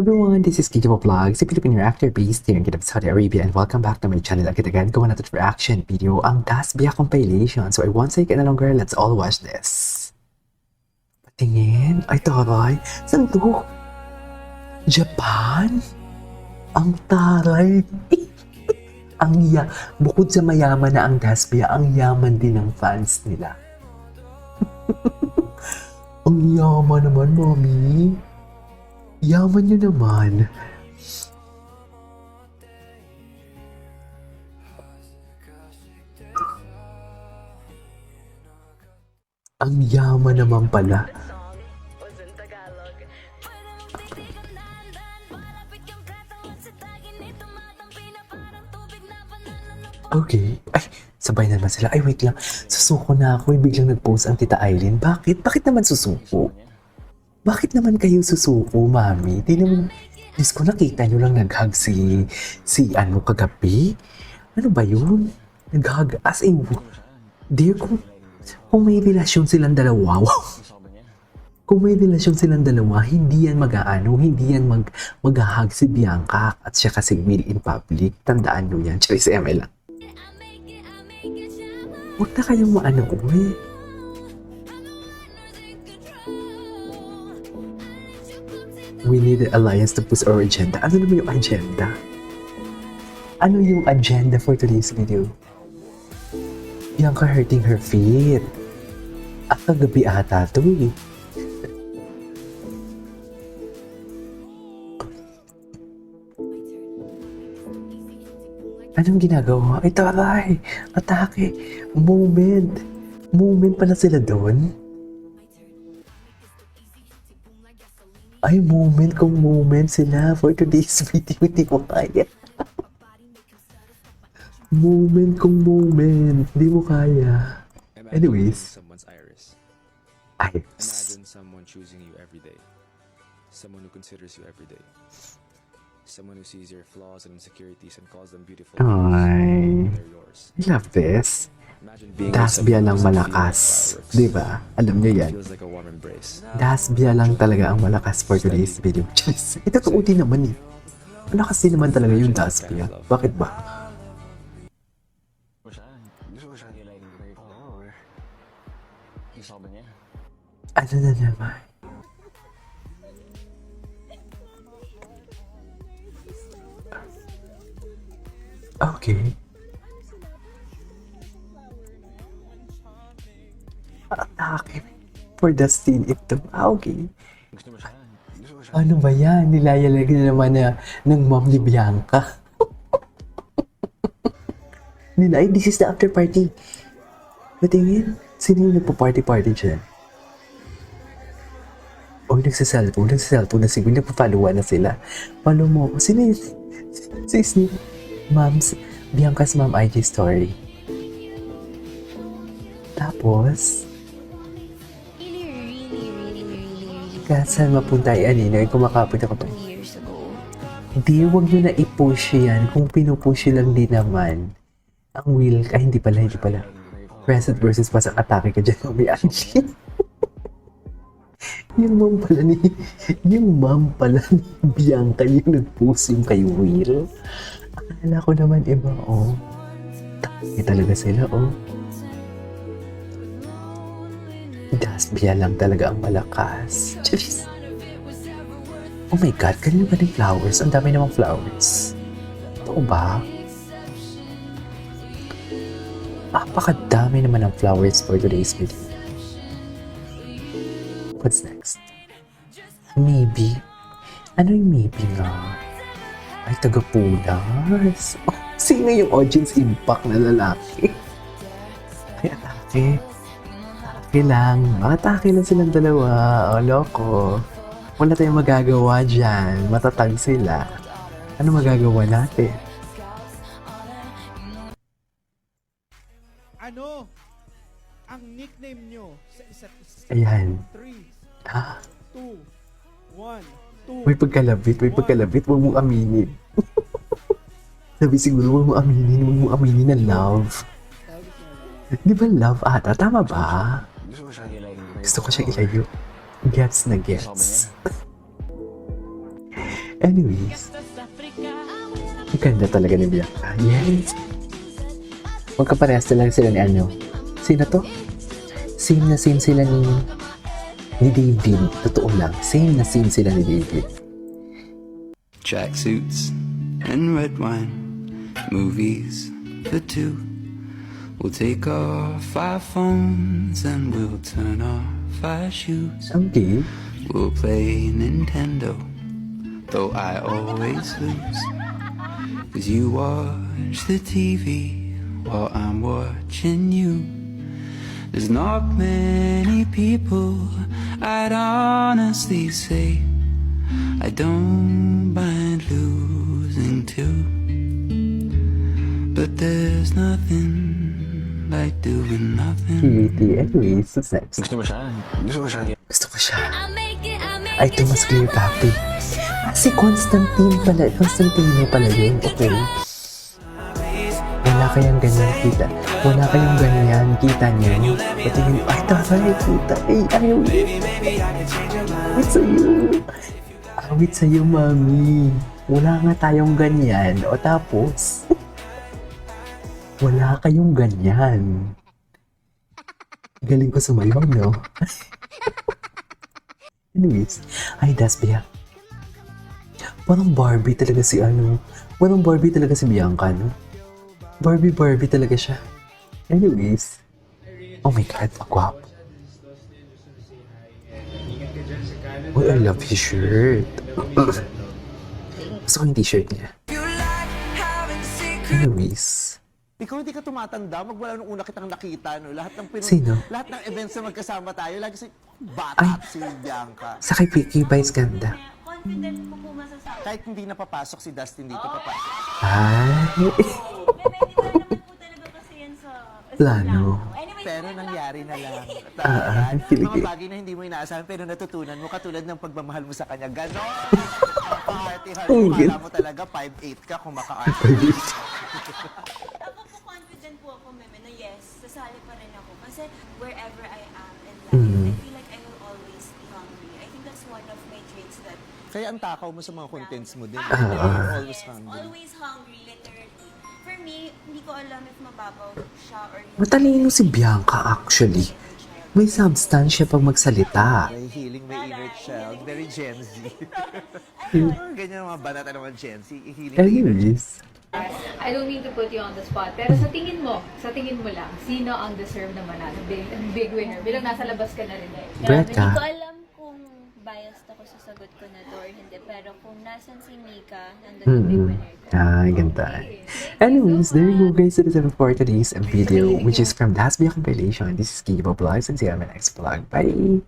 everyone, this is Kito Vlogs, a Filipino reactor based here in Jeddah, Saudi Arabia, and welcome back to my channel. Agad-agad gawa natin reaction video ang Dasbia compilation. So I won't say it any longer, let's all watch this. Patingin? Ay taray, saan to? Japan? Ang taray. Bukod sa mayaman na ang Dasbia, ang yaman din ng fans nila. Ang yaman naman, mommy. Yaman nyo naman. Ang yaman naman pala. Okay. Ay, sabay naman sila. Ay, wait lang. Susuko na ako. Biglang nag-post ang Tita Aileen. Bakit? Bakit naman susuko? Bakit naman kayo susuko, mami? Di naman, Diyos ko, nakita nyo lang nag-hug si ano kagabi? Ano ba yun? Nag-hug as in, dear, kung may relasyon silang dalawa, kung may relasyon silang dalawa, hindi yan hindi yan mag-hug si Bianca at siya kasi Will in public. Tandaan nyo yan. Charis ML lang. Huwag na kayong maano ko eh. We need an alliance to push our agenda. Ano naman yung agenda? Ano yung agenda for today's video? Bianca hurting her feet. At kagabi ata ito eh. Anong ginagawa? Ay taray! Atake! Moment! Moment pala sila doon? Ay, moment sila for today's video. Hindi mo kaya. moment. Hindi mo kaya. Anyways. Ayos. Imagine someone choosing you every day. Someone who considers you every day. Someone who sees your flaws and insecurities and calls them beautiful. Ay. They're yours. I love this. Imagine being Dasbia lang malakas. Diba? Alam nyo yan. Feels like a warm embrace. Dasbia lang talaga ang malakas for today's video. Ito totoo din naman eh. Malakas din naman talaga yung Dasbia. Bakit ba? Ano na naman? Okay. Atake for the scene ito. Okay. Ano ba yan? Nilayalag na naman ng mom ni Bianca. Ay, this is the after party. Patingin, sino yung nagpa-party dyan? O, nagsaselfone na si Will. Nagpa-followan na sila. Follow mo. Sino yun? Sis ni Bianca's mom IG story. Tapos, saan mapunta yan eh? Kumakapit ako to. Hindi, huwag nyo na i-push yan. Kung pinupush lang din naman. Ang Will, hindi pala. Present versus pasang atake ka dyan. May Angie. yung mom pala ni Bianca yung nag-post yung kay Will. Akala ko naman iba, oh. Talaga sila, oh. Dasbia lang talaga ang malakas. Jeez. Oh my God, kanina ba ng flowers? Ang dami namang flowers. Ito ba? Napakadami naman ng flowers for today's video. What's next? Maybe. Ano yung maybe nga? Ay, taga-pulas. Oh, sino yung audience impact na lalaki? Ay, atake. Atake lang silang dalawa. O, loko. Wala tayong magagawa dyan. Matatag sila. Ano magagawa natin? Ano ang nickname nyo sa isa't isa? Ayan. 3, Ha? 2, 1, 2. May pagkalabit. Huwag mong aminin. Sabi siguro, huwag mong aminin na love. Di ba love ata? Tama ba? Gusto ko siyang ilayo. Gets na gets. Anyways, ang ganda talaga ni Bianca. Yes. Magkaparehas lang sila ni ano. Sino to? Same na same sila ni David. Totoo lang. Same na same sila ni David. Tracksuits and red wine, movies for two. We'll take off our phones and we'll turn off our shoes. Okay. We'll play Nintendo, though I always lose. 'Cause you watch the TV while I'm watching you. There's not many people I'd honestly say I don't mind losing to. But there's nothing like doing nothing. Cutie. Anyways, what's next? Gusto mo siya? Gusto ko siya. Gusto ko siya. Ay, Thomas Clear Papi. Si Constantine pala. Constantino pala yun. Okay. Wala kayang ganyan kita. Wala kayong ganyan kita niyo. Patingin, ay, taray kita. Ay, ayaw. Awit sa'yo. Awit sa'yo, mami. Wala nga tayong ganyan. O tapos, wala kayong ganyan. Galing ko sumayaw, no? Anyways, ay, Dasbia. Parang Barbie talaga si ano. Parang Barbie talaga si Bianca, no? Barbie talaga siya. Anyways. Oh my God, ang gwapo. Oh, I love his shirt. Gusto ko yung t-shirt niya. Anyways. Ikaw hindi ka tumatanda, magwala nung una kitang nakita, no? Lahat ng Sino? lahat ng events na magkasama tayo, lagi si bata Ay. at si Bianca. Sa kay Vicky Vice ganda. Confident ko po masasabi. Kahit hindi napapasok si Dustin dito, papasok. Ay. Bebe, di ba naman po talaga kasi yan sa Plano. Anyway, Pero nangyari na lang. ang Mga kiligin. bagay na hindi mo inaasahan pero natutunan mo, katulad ng pagmamahal mo sa kanya. Ganon! Party-hard Oh, mo, good. kala mo talaga 5'8 ka kung maka-art. ako po confident po ako, Meme, na yes, sasali pa rin ako. Kasi wherever I am in life, Mm. I feel like I will always be hungry. I think that's one of my traits that Kaya ang takaw mo sa mga contents mo din. Ah. You're always yes, hungry. always hungry, literally. For me, hindi ko alam if mababaw siya or hindi. Matalino si Bianca actually. May substance siya pag magsalita. May healing, may inner child. Very Gen Z. Ganyan ang mga banata naman Gen Z. Healing, may inner child. Anyways. I don't mean to put you on the spot, pero sa tingin mo lang, sino ang deserve na manalo? Big winner. Bilang nasa labas ka na rin eh. Brett Hindi ko ka. alam kung biased ako sa sagot ko na to or hindi. Pero kung nasan si Mika, nandun yung big winner ko. Ay, ganda. Anyways, there you go guys. That is it for today's video, which is from Dasbia compilation. This is Kibo Vlogs and see you on my next vlog. Bye!